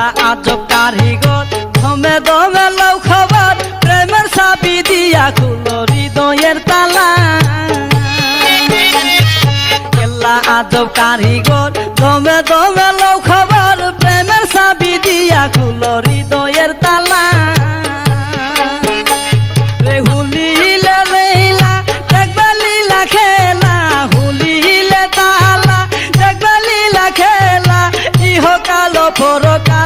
কেল্লা আজব কারিগর দমে দমে লও খবর প্রেমের চাবি দিয়া খুলো হৃদয়ের তালা কেল্লা আজব কারিগর দমে দমে লও খবর প্রেমের চাবি দিয়া খুলো হৃদয়ের তালা রে হুলিলে রেলা দেখবা লীলা খেলা হুলিলে তালা দেখবা লীলা খেলা ইহকাল পরকাল